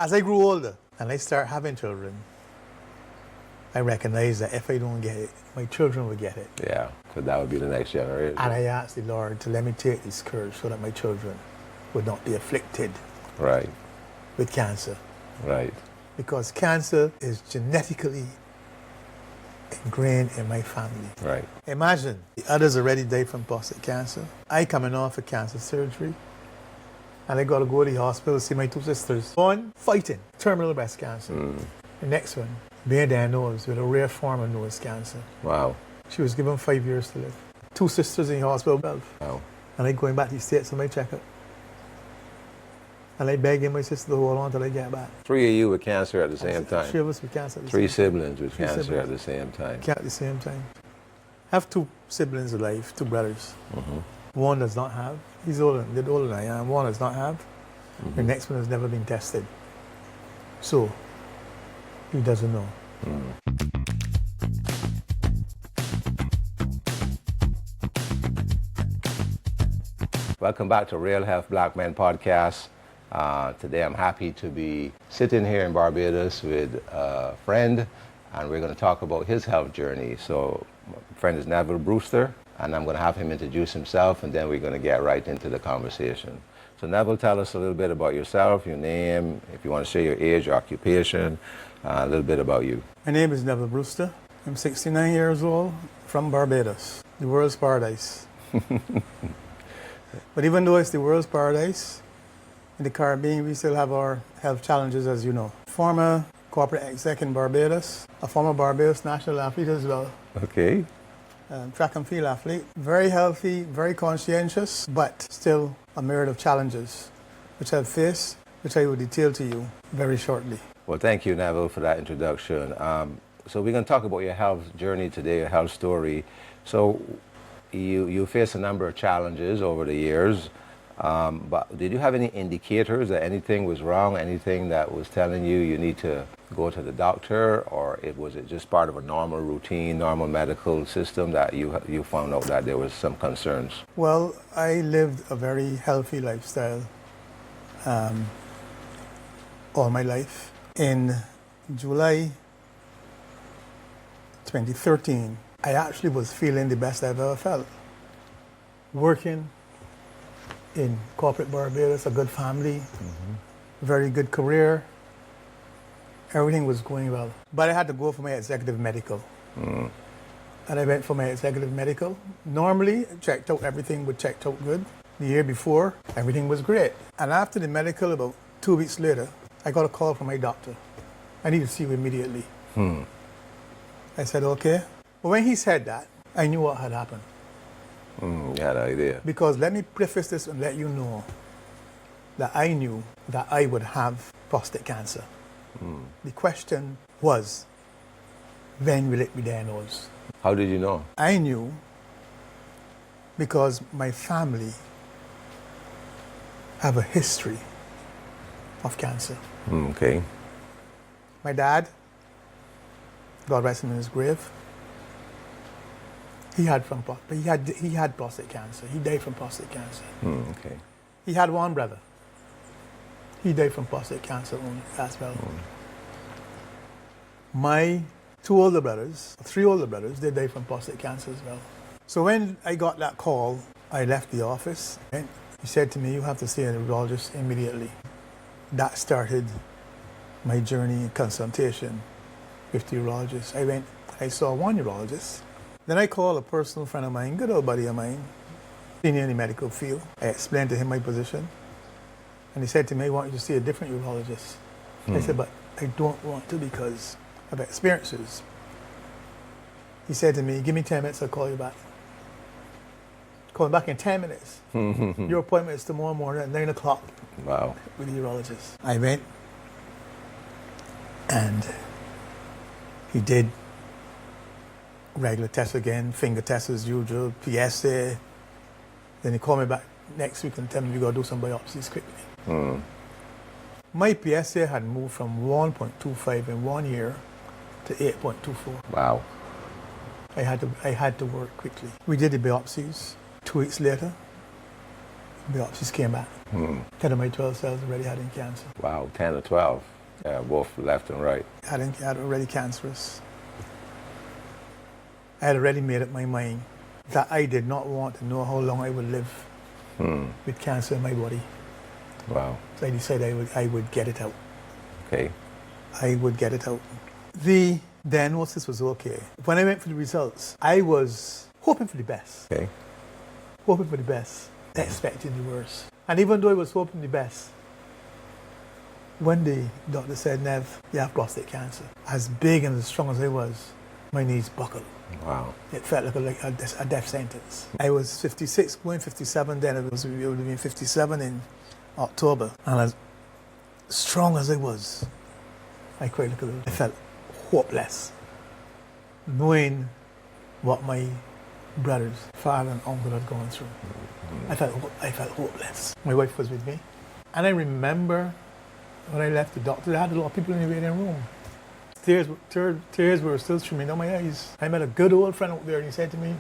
As I grew older and I start having children, I recognized that if I don't get it, my children will get it. Yeah, so that would be the next generation. And I asked the Lord to let me take this courage so that my children would not be afflicted Right, with cancer. right. Because cancer is genetically ingrained in my family. Right. Imagine the others already died from prostate cancer. I coming off of cancer surgery, and I got to go to the hospital to see my two sisters. One fighting terminal breast cancer. The next one being diagnosed with a rare form of nose cancer. Wow. She was given 5 years to live. Two sisters in the hospital. Wow. And I going back to the States for my checkup. And I begging my sister to hold on till I get back. 3 of you with cancer at the same time. 3 of us with cancer. At the Three same time. siblings with cancer siblings. at the same time. At the same time. I have 2 siblings alive, 2 brothers. One does not have. He's older than I am. One does not have. The next one has never been tested. So, he doesn't know. Welcome back to Real Health Black Men Podcast. Today I'm happy to be sitting here in Barbados with a friend, and we're going to talk about his health journey. So my friend is Neville Brewster, and I'm going to have him introduce himself, and then we're going to get right into the conversation. So Neville, tell us a little bit about yourself, your name, if you want to share your age, your occupation, a little bit about you. My name is Neville Brewster. I'm 69 years old, from Barbados, the world's paradise. But even though it's the world's paradise, in the Caribbean we still have our health challenges, as you know. Former corporate exec in Barbados, a former Barbados national athlete as well. Okay. Track and field athlete. Very healthy, very conscientious, but still a myriad of challenges which I've faced, which I will detail to you very shortly. Well, thank you, Neville, for that introduction. So we're going to talk about your health journey today, your health story. So you faced a number of challenges over the years, but did you have any indicators that anything was wrong, anything that was telling you you need to go to the doctor, or was it just part of a normal routine, normal medical system that you found out that there was some concerns? Well, I lived a very healthy lifestyle all my life. In July 2013, I actually was feeling the best I've ever felt. Working in corporate Barbados, a good family, very good career. Everything was going well. But I had to go for my executive medical. And I went for my executive medical. Normally, checked out, everything would checked out good. The year before, everything was great. And after the medical, about 2 weeks later, I got a call from my doctor. I need to see you immediately. I said, okay. But when he said that, I knew what had happened. You had an idea. Because let me preface this and let you know that I knew that I would have prostate cancer. The question was, when will it be diagnosed? How did you know? I knew because my family have a history of cancer. Okay. My dad, God rest him in his grave, he had prostate cancer. He died from prostate cancer. Okay. He had one brother. He died from prostate cancer as well. My 3 older brothers, they died from prostate cancer as well. So when I got that call, I left the office. And he said to me, you have to see a urologist immediately. That started my journey in consultation with the urologist. I saw one urologist. Then I called a personal friend of mine, good old buddy of mine, senior in the medical field. I explained to him my position. And he said to me, I want you to see a different urologist. I said, but I don't want to because of experiences. He said to me, give me 10 minutes, I'll call you back. Call me back in 10 minutes. Your appointment is tomorrow morning at 9 o'clock. Wow. With the urologist. I went and he did regular tests again, finger tests as usual, PSA. Then he called me back next week and told me we got to do some biopsies quickly. My PSA had moved from 1.25 in 1 year to 8.24. Wow. I had to work quickly. We did the biopsies. 2 weeks later, biopsies came back. 10 of my 12 cells already had in cancer. Wow, 10 or 12. Yeah, both left and right. Had already cancerous. I had already made up my mind that I did not want to know how long I would live with cancer in my body. Wow. So I decided I would get it out. Okay. I would get it out. The diagnosis was okay. When I went for the results, I was hoping for the best. Okay. Hoping for the best, expecting the worst. And even though I was hoping the best, one day doctor said, Nev, you have prostate cancer. As big and as strong as I was, my knees buckled. Wow. It felt like a death sentence. I was 56, going 57 then. It would have been 57 in October. And as strong as I was, I cried like a little. I felt hopeless. Knowing what my brothers, father and uncle had gone through. I felt hopeless. My wife was with me. And I remember when I left the doctor, I had a lot of people in the waiting room. Tears were still streaming down my eyes. I met a good old friend out there and he said to me,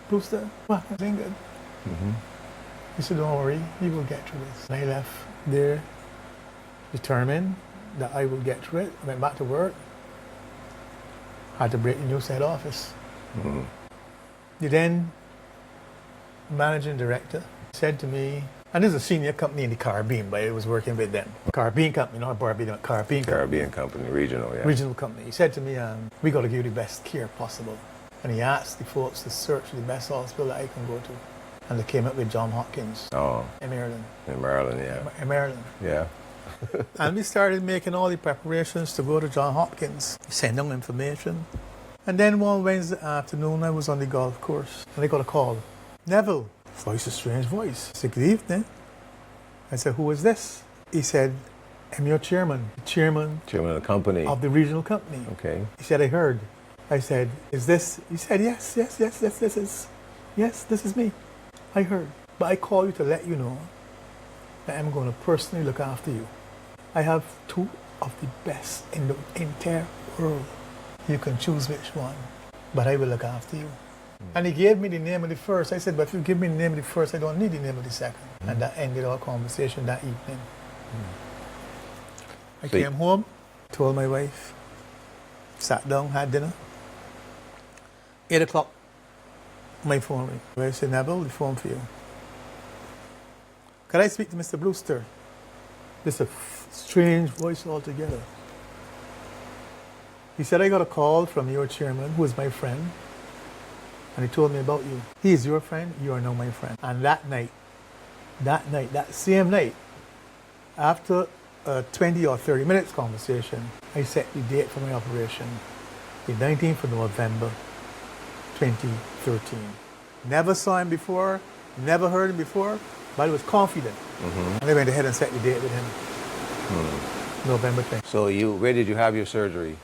Brewster, well, I think good. He said, don't worry, you will get through this. And I left there determined that I would get through it. I went back to work. Had to break the news head office. The then managing director said to me, and this is a senior company in the Caribbean, but I was working with them. Caribbean company, not Barbados, Caribbean company, regional, yeah. Regional company. He said to me, we got to give you the best care possible. And he asked the folks to search the best hospital that I can go to. And they came up with John Hopkins in Maryland. In Maryland, yeah. In Maryland. Yeah. And we started making all the preparations to go to John Hopkins, send them information. And then one Wednesday afternoon, I was on the golf course, and I got a call. Neville. Voice, a strange voice. I said, good evening. I said, who is this? He said, I'm your chairman. The chairman of the company. Of the regional company. Okay. He said, I heard. I said, is this? He said, yes, this is me. I heard. But I call you to let you know that I'm going to personally look after you. I have two of the best in the entire world. You can choose which one, but I will look after you. And he gave me the name of the first. I said, but if you give me the name of the first, I don't need the name of the second. And that ended our conversation that evening. I came home, told my wife, sat down, had dinner. 8 o'clock, my phone rang. I said, Neville, the phone for you. Could I speak to Mr. Brewster? Just a strange voice altogether. He said, I got a call from your chairman, who is my friend, and he told me about you. He is your friend, you are now my friend. And that same night, after a 20 or 30 minutes conversation, I set the date for my operation, the 19th of November, 2013. Never saw him before, never heard him before, but I was confident. And I went ahead and set the date with him. November 20th. So where did you have your surgery?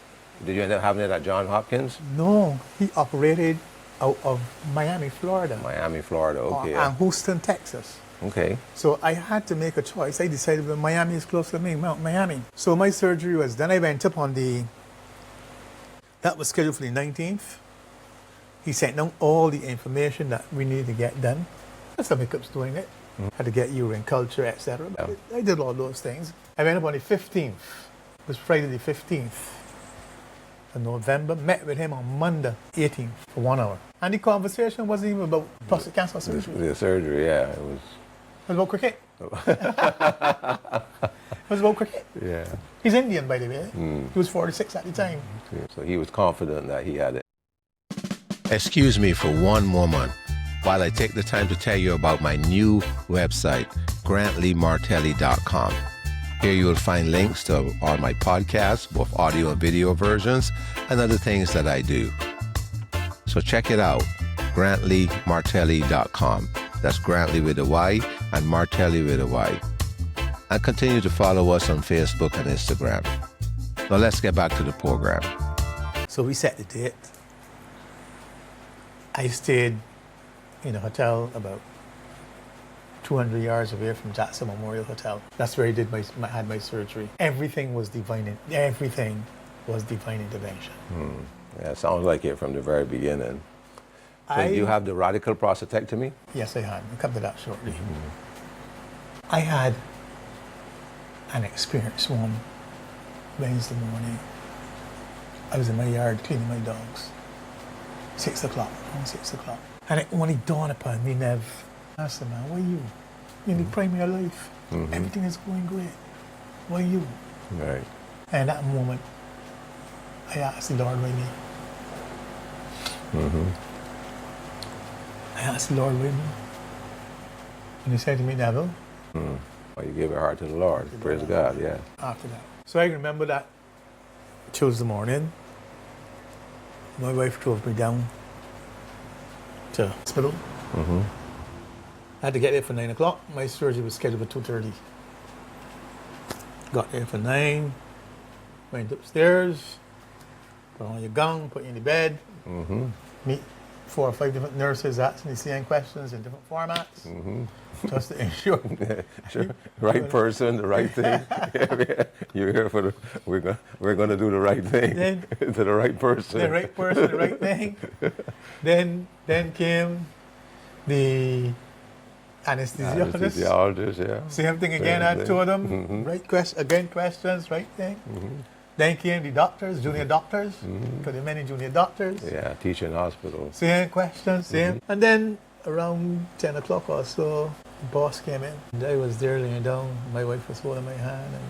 Did you end up having it at John Hopkins? No, he operated out of Miami, Florida. Miami, Florida, okay. And Houston, Texas. Okay. So I had to make a choice. I decided that Miami is close to me, Miami. So my surgery was done. I went up on that was scheduled for the 19th. He sent down all the information that we needed to get done. That's some hiccups doing it. Had to get urine culture, etc. I did all those things. I went up on the 15th. It was Friday the 15th. In November, met with him on Monday, 18th, for 1 hour. And the conversation wasn't even about prostate cancer surgery. The surgery, yeah. It was about cricket. It was about cricket. Yeah. He's Indian, by the way. He was 46 at the time. So he was confident that he had it. Excuse me for one moment while I take the time to tell you about my new website, grantleemartelli.com. Here you will find links to all my podcasts, both audio and video versions, and other things that I do. So check it out, grantleemartelli.com. That's Grantley with a Y and Martelli with a Y. And continue to follow us on Facebook and Instagram. Now let's get back to the program. So we set the date. I stayed in a hotel about 200 yards away from Jackson Memorial Hotel. That's where I had my surgery. Everything was divine intervention. Yeah, it sounds like it from the very beginning. So you have the radical prostatectomy? Yes, I had. I'll come to that shortly. I had an experience one Wednesday morning. I was in my yard cleaning my dogs. 6 o'clock, around 6 o'clock. And it only dawned upon me, Nev. I said, man, why you? You're in the prime of your life. Everything is going great. Why you? Right. And at that moment, I asked the Lord why me. I asked the Lord why me. And he said to me, Neville. Well, you give your heart to the Lord. Praise God, yeah. After that. So I remember that Tuesday morning, my wife drove me down to the hospital. I had to get there for 9 o'clock. My surgery was scheduled for 2:30. Got there for 9, went upstairs, put on your gown, put you in the bed, meet 4 or 5 different nurses asking the same questions in different formats. Just to ensure. Sure. Right person, the right thing. You're here for the, we're going to do the right thing to the right person. The right person, the right thing. Then came the anesthesiologist. Yeah. Same thing again, I told them. Right questions, right thing. Then came the doctors, junior doctors, because there are many junior doctors. Yeah, teaching hospitals. Same questions, same. And then around 10 o'clock or so, the boss came in. And I was there laying down. My wife was holding my hand and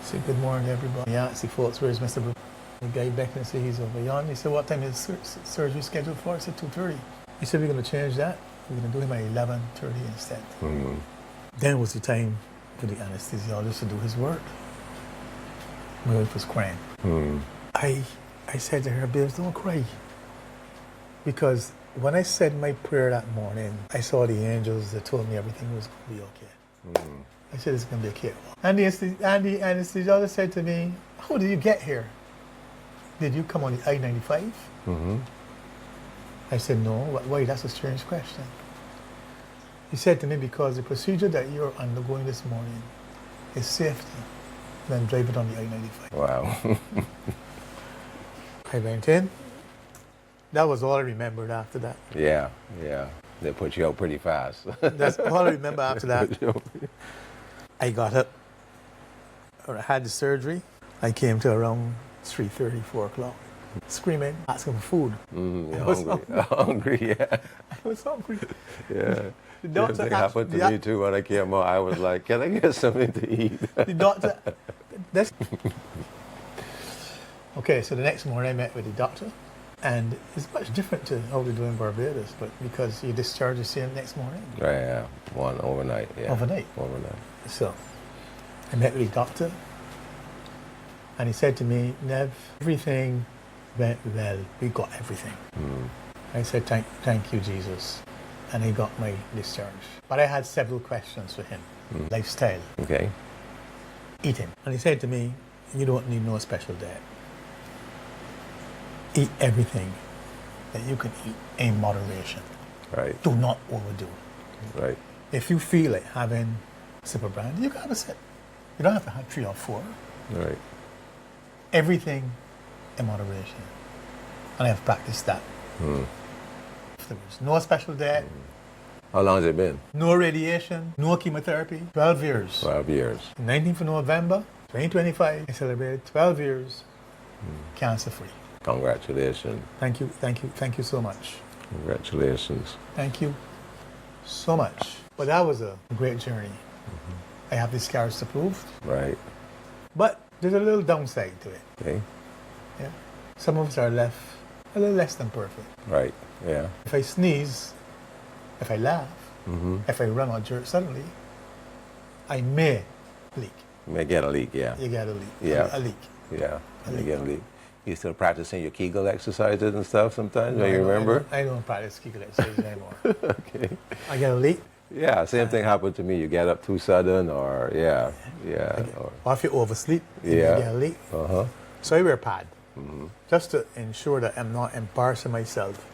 said, good morning, everybody. He asked the folks, where's Mr. Brewster? The guy beckoned and said, he's over yonder. He said, what time is surgery scheduled for? I said, 2:30. He said, we're going to change that. We're going to do him at 11:30 instead. Then was the time for the anesthesiologist to do his work. My wife was crying. I said to her, babes, don't cry. Because when I said my prayer that morning, I saw the angels that told me everything was going to be okay. I said, it's going to be okay. And the anesthesiologist said to me, how did you get here? Did you come on the I-95? I said, no. Why? That's a strange question. He said to me, because the procedure that you're undergoing this morning is safety than driving on the I-95. Wow. I went in. That was all I remembered after that. Yeah. They put you out pretty fast. That's all I remember after that. I got up. I had the surgery. I came to around 3:30, 4 o'clock. Screaming, asking for food. I was hungry, yeah. I was hungry. Yeah. The doctor Same thing happened to me too when I came out. I was like, can I get something to eat? The doctor. Okay, so the next morning I met with the doctor, and it's much different to how we do in Barbados, but because you discharge the same next morning. Right, yeah. One overnight, yeah. Overnight. So I met with the doctor, and he said to me, Nev, everything went well. We got everything. I said, thank you, Jesus. And he got my discharge. But I had several questions for him. Lifestyle. Okay. Eating. And he said to me, you don't need no special diet. Eat everything that you can eat in moderation. Right. Do not overdo. Right. If you feel like having a sip of brandy, you can have a sip. You don't have to have 3 or 4. Right. Everything in moderation. And I have practiced that. Afterwards. No special diet. How long has it been? No radiation. No chemotherapy. 12 years. 12 years. 19th of November, 2025, I celebrated 12 years cancer-free. Congratulations. Thank you so much. Congratulations. Thank you so much. But that was a great journey. I have the scars to prove. Right. But there's a little downside to it. Okay. Yeah. Some of us are left a little less than perfect. Right. Yeah. If I sneeze, if I laugh, if I run or jerk suddenly, I may leak. You may get a leak, yeah. You get a leak. Yeah. A leak. Yeah. You may get a leak. You still practicing your Kegel exercises and stuff sometimes? Do you remember? I don't practice Kegel exercises anymore. Okay. I get a leak. Yeah, same thing happened to me. You get up too sudden or, yeah. Or if you oversleep, you get a leak. So I wear a pad. Just to ensure that I'm not embarrassing myself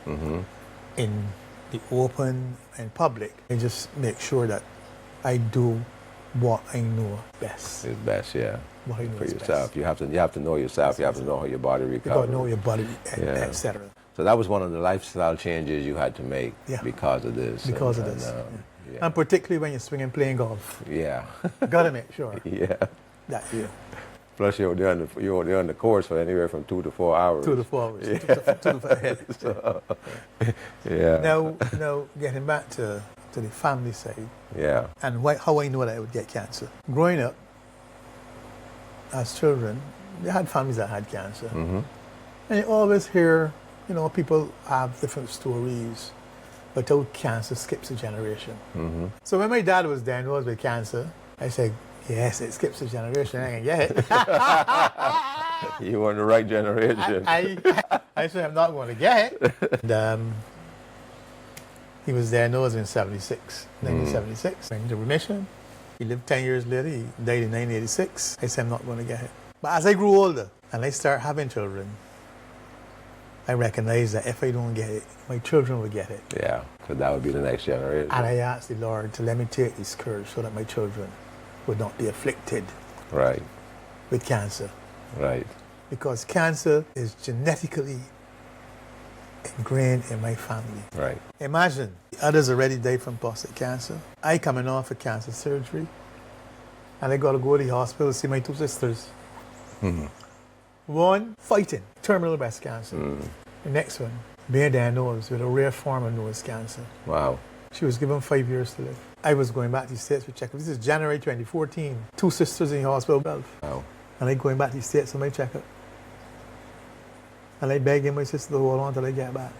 in the open and public. I just make sure that I do what I know best. It's best, yeah. What I know for is yourself. best. You have to know yourself. You have to know how your body recovers. You got to know your body, etc. So that was one of the lifestyle changes you had to make Yeah. because of this. Because of this. Yeah. And particularly when you're swinging playing golf. Yeah. Gotta make sure Yeah. that you. Plus, you were there on the course for anywhere from 2 to 4 hours. 2 to 4 hours. Yeah. 2 to 4 hours. So, yeah. Now, getting back to the family side. Yeah. And how I know that I would get cancer. Growing up, as children, they had families that had cancer. Mm-hmm. And you always hear, people have different stories about how cancer skips a generation. Mm-hmm. So when my dad was diagnosed with cancer, I said, yes, it skips a generation. I can get it. You were in the right generation. I said, I'm not going to get it. And, he was diagnosed in 1976, went into remission. He lived 10 years later. He died in 1986. I said, I'm not going to get it. But as I grew older and I started having children, I recognized that if I don't get it, my children will get it. Yeah, because that would be the next generation. And I asked the Lord to let me take this courage so that my children would not be afflicted Right. with cancer. Right. Because cancer is genetically ingrained in my family. Right. Imagine, others already died from prostate cancer. I coming off of cancer surgery, and I got to go to the hospital to see my 2 sisters. Mm-hmm. One fighting terminal breast cancer. The next one being diagnosed with a rare form of nose cancer. Wow. She was given 5 years to live. I was going back to the States for checkup. This is January 2014. 2 sisters in the hospital. Wow. And I going back to the States for my checkup. And I begging my sister to hold on till I get back.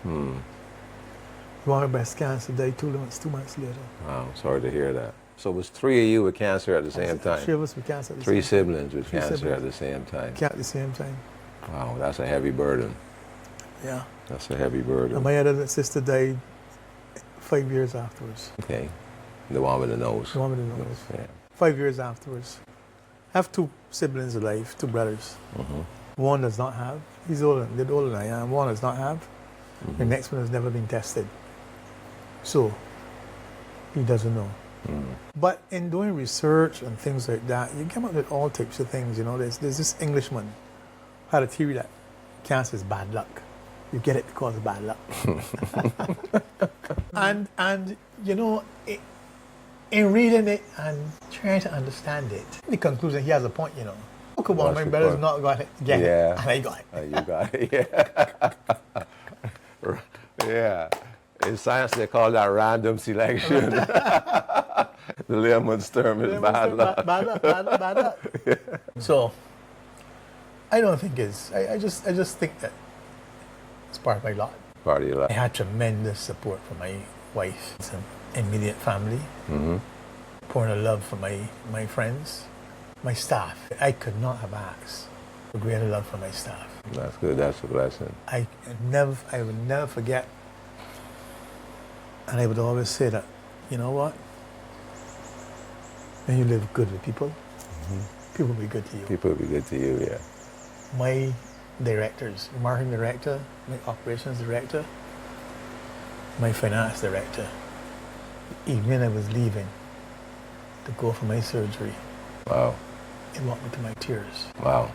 One with breast cancer died 2 months later. Wow. Sorry to hear that. So it was 3 of you with cancer at the same time? 3 of us with cancer. At the 3 same siblings with cancer at the same time. At the same time. Wow, that's a heavy burden. Yeah. That's a heavy burden. And my other sister died 5 years afterwards. Okay. The one with the nose. The one with the nose. Yeah. 5 years afterwards. I have 2 siblings alive, 2 brothers. Mm-hmm. One does not have. He's older than I am. One does not have. Mm-hmm. The next one has never been tested. So, he doesn't know. But in doing research and things like that, you come up with all types of things. There's this Englishman who had a theory that cancer is bad luck. You get it because of bad luck. and in reading it and trying to understand it, the conclusion, he has a point, How come one of my brothers not got it? Get it, and I got it. You got it, yeah. Yeah. In science, they call that random selection. The layman's term is bad luck. Bad luck. Yeah. So, I don't think I just think that it's part of my lot. Part of your life. I had tremendous support from my wife and immediate family. Mm-hmm. Pouring a love for my friends, my staff. I could not have asked for greater love for my staff. That's good. That's a blessing. I would never forget. And I would always say that, you know what? When you live good with people, people will be good to you. People will be good to you, yeah. My directors, marketing director, my operations director, my finance director, the evening I was leaving to go for my surgery, Wow. it walked me to my tears. Wow.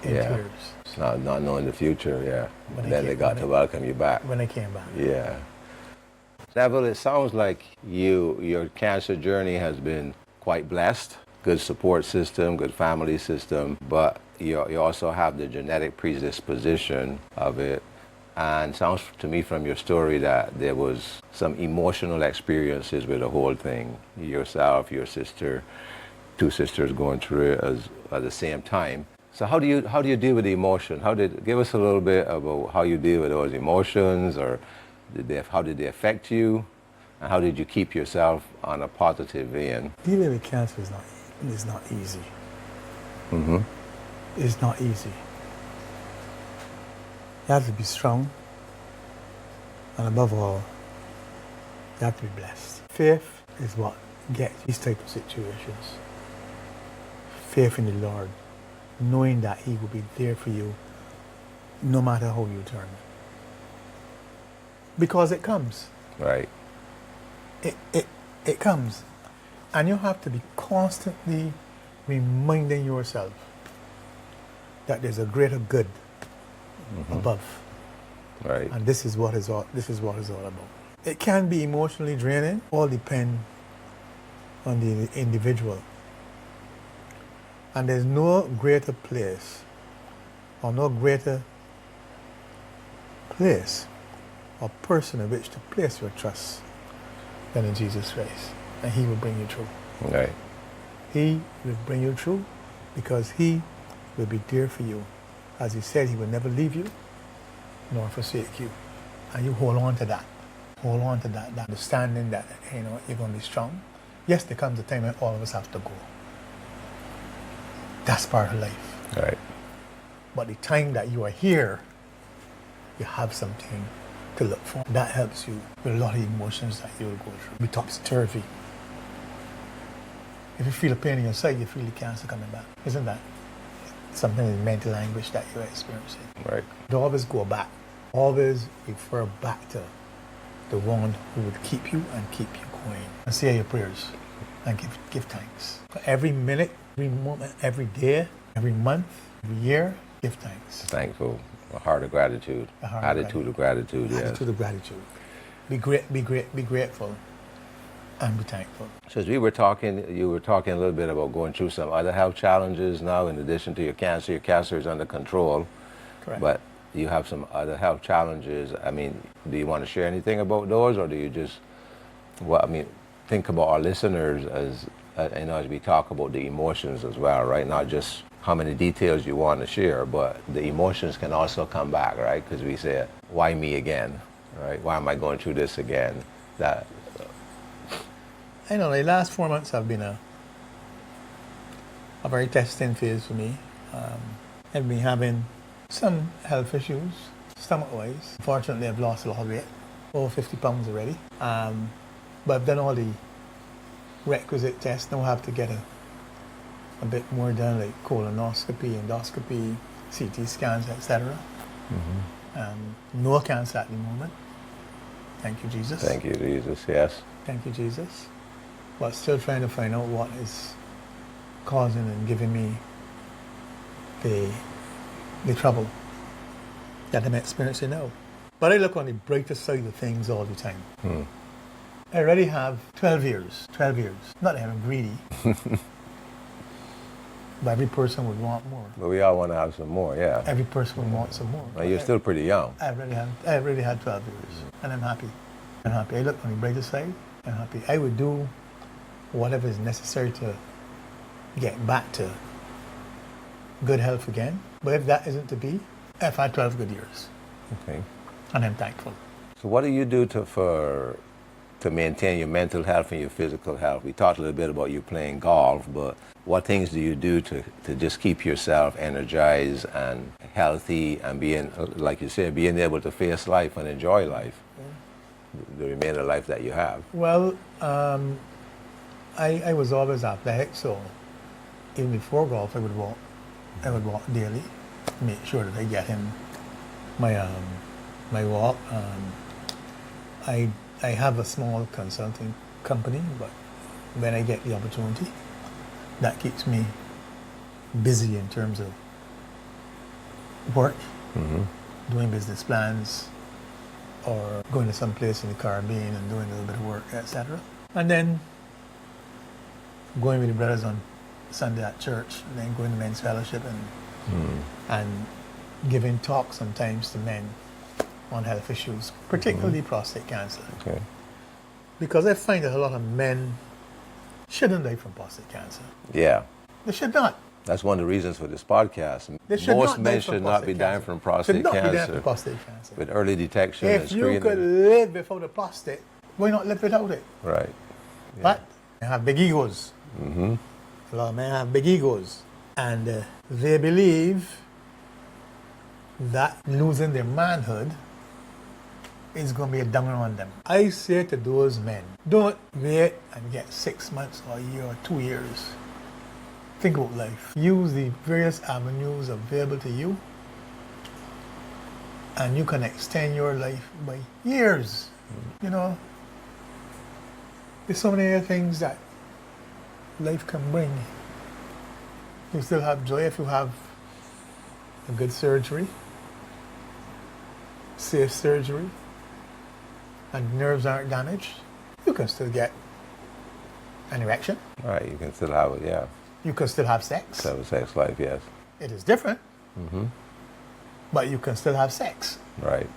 In Yeah. tears. Not knowing the future, yeah. When Then they got to welcome you back. When I came back. Yeah. Neville, it sounds like your cancer journey has been quite blessed. Good support system, good family system, but you also have the genetic predisposition of it. And sounds to me from your story that there was some emotional experiences with the whole thing. Yourself, your sister, 2 sisters going through it at the same time. So how do you deal with the emotion? Give us a little bit about how you deal with those emotions, or how did they affect you, and how did you keep yourself on a positive vein? Dealing with cancer is not easy. Mm-hmm. It's not easy. You have to be strong, and above all, you have to be blessed. Faith is what gets these type of situations. Faith in the Lord, knowing that He will be there for you no matter how you turn. Because it comes. Right. It comes. And you have to be constantly reminding yourself that there's a greater good above. Right. And this is what it's all about. It can be emotionally draining, all depend on the individual. And there's no greater place or person in which to place your trust than in Jesus Christ. And he will bring you through. Right. He will bring you through because he will be there for you. As he said, he will never leave you nor forsake you. And you hold on to that. Hold on to that understanding that, you're going to be strong. Yes, there comes a time when all of us have to go. That's part of life. Right. But the time that you are here, you have something to look for. That helps you with a lot of emotions that you'll go through. Be topsy-turvy. If you feel a pain in your side, you feel the cancer coming back. Isn't that something in mental anguish that you're experiencing? Right. You always go back. Always refer back to the one who would keep you and keep you going. And say your prayers and give thanks. For every minute, every moment, every day, every month, every year, give thanks. Thankful. A heart of gratitude. Attitude of gratitude, yes. Attitude of gratitude. Be grateful and be thankful. So as you were talking a little bit about going through some other health challenges now in addition to your cancer. Your cancer is under control. Correct. But you have some other health challenges. I mean, do you want to share anything about those, or do you just, think about our listeners as we talk about the emotions as well, right? Not just how many details you want to share, but the emotions can also come back, right? Because we say, why me again, right? Why am I going through this again? That. I know the last 4 months have been a very testing phase for me. I've been having some health issues, stomach-wise. Unfortunately, I've lost a lot of weight, over 50 pounds already. But I've done all the requisite tests. Now I have to get a bit more done, like colonoscopy, endoscopy, CT scans, etc. No cancer at the moment. Thank you, Jesus. Thank you, Jesus, yes. Thank you, Jesus. But still trying to find out what is causing and giving me the trouble that I'm experiencing now. But I look on the brighter side of things all the time. I already have 12 years. Not that I'm greedy. But every person would want more. But we all want to have some more, yeah. Every person would want some more. Well, you're still pretty young. I already had 12 years. And I'm happy. I look on the brighter side. I'm happy. I would do whatever is necessary to get back to good health again. But if that isn't to be, I've had 12 good years. Okay. And I'm thankful. So what do you do to maintain your mental health and your physical health? We talked a little bit about you playing golf, but what things do you do to just keep yourself energized and healthy and being, like you said, being able to face life and enjoy life, the remainder of life that you have? Well, I was always athletic, so even before golf, I would walk daily, make sure that I get in my walk. I have a small consulting company, but when I get the opportunity, that keeps me busy in terms of work, doing business plans, or going to some place in the Caribbean and doing a little bit of work, etc. And then going with the brothers on Sunday at church, and then going to men's fellowship and giving talks sometimes to men on health issues, particularly prostate cancer. Okay. Because I find that a lot of men shouldn't die from prostate cancer. Yeah. They should not. That's one of the reasons for this podcast. Most men should not be dying from prostate cancer. With early detection and screening. If you could live without a prostate, why not live without it? Right. Yeah. But they have big egos. A lot of men have big egos. And they believe that losing their manhood is going to be a downer on them. I say to those men, don't wait and get 6 months or a year or 2 years. Think about life. Use the various avenues available to you, and you can extend your life by years. You know, there's so many other things that life can bring. You still have joy if you have a good surgery. safe surgery, and nerves aren't damaged, you can still get an erection. Right, you can still have it, yeah. You can still have sex. Still have a sex life, yes. It is different, but you can still have sex. Right.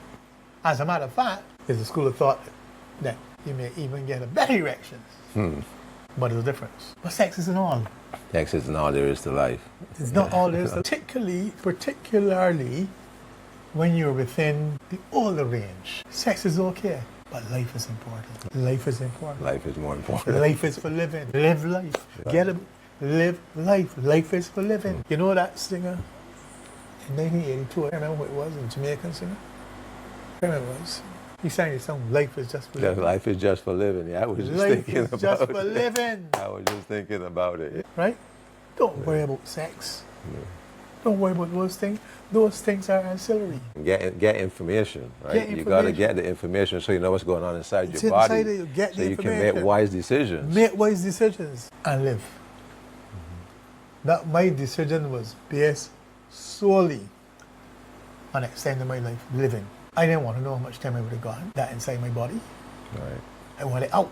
As a matter of fact, there's a school of thought that you may even get a better erection. But there's a difference. But sex isn't all. Sex isn't all there is to life. It's not all there is. Particularly when you're within the older range. Sex is okay, but life is important. Life is important. Life is more important. Life is for living. Live life. Get it. Live life. Life is for living. You know that singer in 1982? I remember who it was, a Jamaican singer. I remember it was. He sang his song, Life is Just for Living. Life is just for living. Yeah, I was just Life thinking is about just it. for living. I was just thinking about it. Right? Don't worry about sex. Don't worry about those things. Those things are ancillary. Get information, right? Get You got to information. get the information so you know what's going on inside It's your body. inside of you. Get so the you can make information. wise decisions. Make wise decisions and live. That my decision was based solely on extending my life living. I didn't want to know how much time I would have got that inside my body. Right. I want it out.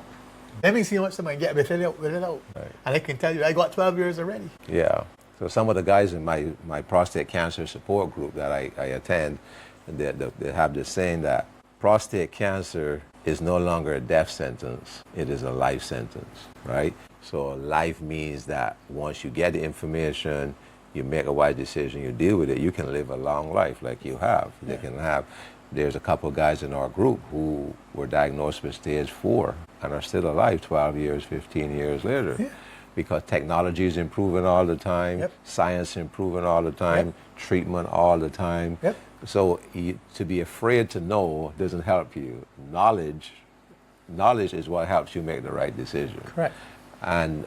Let me see how much time I get with it out. Right. And I can tell you, I got 12 years already. Yeah. So some of the guys in my prostate cancer support group that I attend, they have this saying that prostate cancer is no longer a death sentence. It is a life sentence, right? So life means that once you get the information, you make a wise decision, you deal with it, you can live a long life like you have. Yeah. They can have. There's a couple of guys in our group who were diagnosed with stage 4 and are still alive 12 years, 15 years later. Yeah. Because technology is improving all the time, Yep. science improving all the time, Yep. treatment all the time. Yep. So to be afraid to know doesn't help you. Knowledge is what helps you make the right decision. Correct. And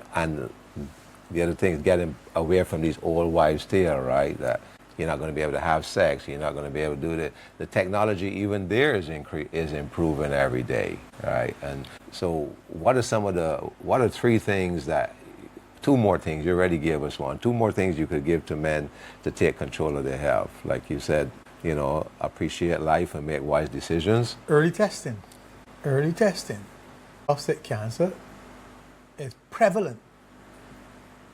the other thing is getting away from these old wives' tale, right? That you're not going to be able to have sex. You're not going to be able to do that. The technology, even there, is improving every day, right? And so, what are 3 things that? 2 more things. You already gave us one. 2 more things you could give to men to take control of their health. Like you said, appreciate life and make wise decisions. Early testing. Early testing. Prostate cancer is prevalent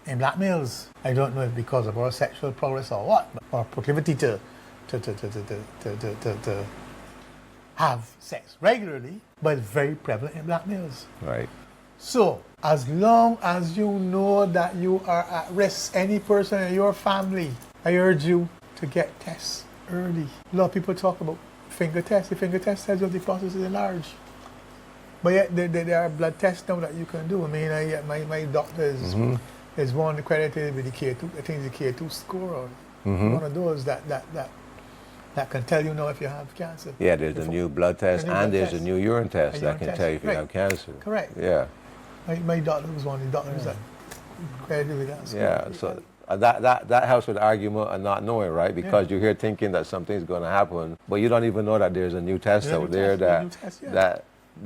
in black males. I don't know if because of our sexual prowess or what, but our proclivity to have sex regularly, but it's very prevalent in black males. Right. So, as long as you know that you are at risk, any person in your family, I urge you to get tests early. A lot of people talk about finger tests. The finger test tells you if the prostate is enlarged. But yet, there are blood tests now that you can do. I mean, my doctor is one accredited with the K2, I think it's the K2 score, or one of those that can tell you now if you have cancer. Yeah, there's a new blood test and there's a new urine test that can tell you if you have cancer. Correct. Yeah. My doctor was one of the doctors that accredited with that score. Yeah, so that helps with the argument and not knowing, right? Because you're here thinking that something's going to happen, but you don't even know that there's a new test out there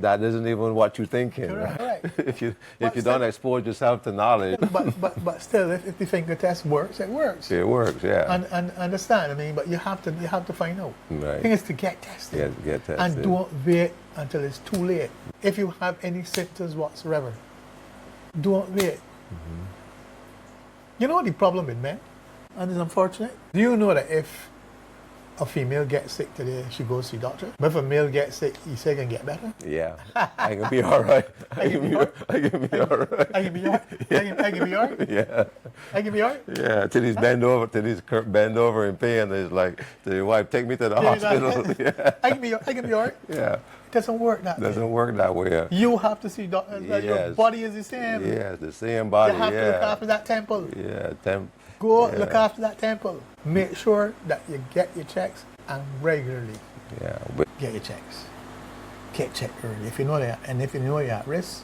that isn't even what you're thinking. Correct. Right? if you don't expose yourself to knowledge. But still, if the finger test works, it works. It works, yeah. And understand, I mean, but you have to find out. Right. The thing is to get tested. Get tested. And don't wait until it's too late. If you have any symptoms whatsoever, don't wait. You know the problem with men, and it's unfortunate. Do you know that if a female gets sick today, she goes to the doctor? But if a male gets sick, he say can get better? Yeah. I can be all right. I can be all right. I can be all right? I can be all right? Yeah. I can be all right? Yeah, till he's bend over in pain. It's like, to your wife, take me to the hospital. Yeah. I can be all right? Yeah. It doesn't work that way. Doesn't work that way. You have to see doctors. Yes. Your body is the same. Yeah, the same body. You have to look after that temple. Yeah, Go look after that temple. Make sure that you get your checks and regularly. Yeah, but Get your checks. Get checked early. If you know that, and if you know you're at risk,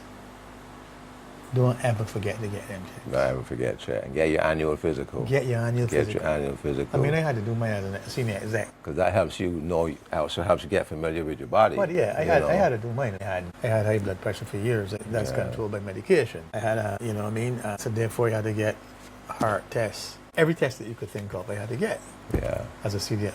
don't ever forget to get them checks. don't ever forget check. Get your annual physical. Get your annual physical. Get your annual physical. I mean, I had to do mine as a senior exec. Because that helps you know, also helps you get familiar with your body. But yeah, I had to do mine. I had high blood pressure for years. That's controlled by medication. I had so therefore you had to get heart tests Every test that you could think of, I had to get Yeah. as a senior.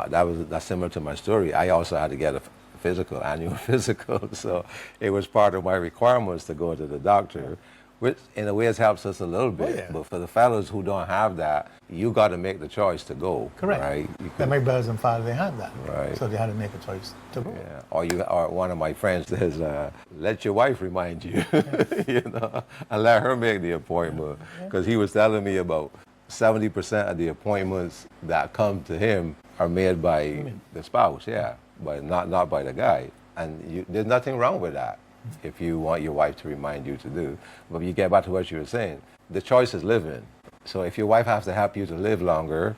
That's similar to my story. I also had to get a physical, annual physical, so it was part of my requirements to go to the doctor, which in a way it helps us a little bit. Yeah. But for the fellows who don't have that, you got to make the choice to go. Correct. Right? And my brothers and fathers, they had that. Right. So they had to make a choice to go. Yeah. Or one of my friends says, let your wife remind you, you know, and let her make the appointment, because he was telling me about 70% of the appointments that come to him are made by the spouse, but not by the guy. And there's nothing wrong with that if you want your wife to remind you to do. But you get back to what you were saying. The choice is living. So if your wife has to help you to live longer,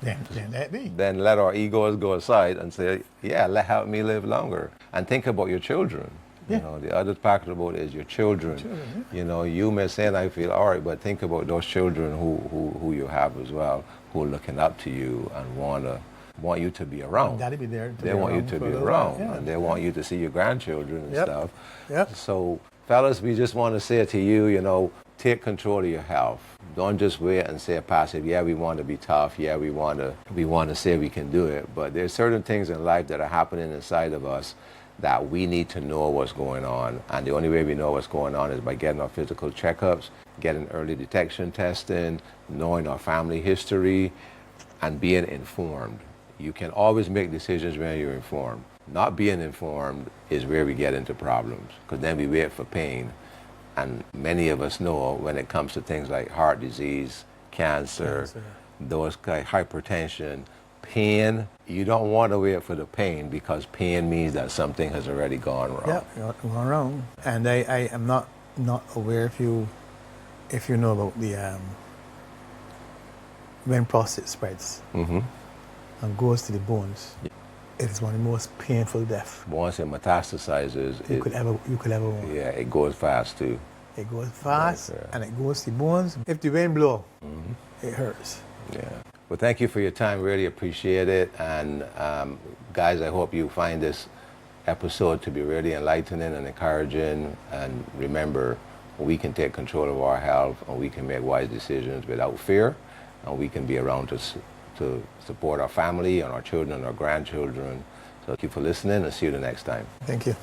then let our egos go aside and say, help me live longer. And think about your children. Yeah. You know, the other part about it is your children. You know, you may say, and I feel all right, but think about those children who you have as well, who are looking up to you and want you to be around. Daddy be there. They want you to be around, and they want you to see your grandchildren and stuff. Yep. So, fellas, we just want to say to you, you know, take control of your health. Don't just wait and say passive, we want to be tough, we want to say we can do it. But there's certain things in life that are happening inside of us that we need to know what's going on. And the only way we know what's going on is by getting our physical checkups, getting early detection testing, knowing our family history, and being informed. You can always make decisions when you're informed. Not being informed is where we get into problems, because then we wait for pain. And many of us know when it comes to things like heart disease, cancer. Those kind of hypertension, pain, you don't want to wait for the pain, because pain means that something has already gone wrong. Yeah, gone wrong. And I am not aware if you know about the when prostate spreads and goes to the bones. It is one of the most painful deaths. Once it metastasizes, you could ever want. Yeah, it goes fast too. It goes fast, and it goes to the bones. If the wind blows, it hurts. Yeah. Well, thank you for your time. Really appreciate it. And guys, I hope you find this episode to be really enlightening and encouraging. And remember, we can take control of our health, and we can make wise decisions without fear, and we can be around to support our family and our children and our grandchildren. So thank you for listening, and see you the next time. Thank you.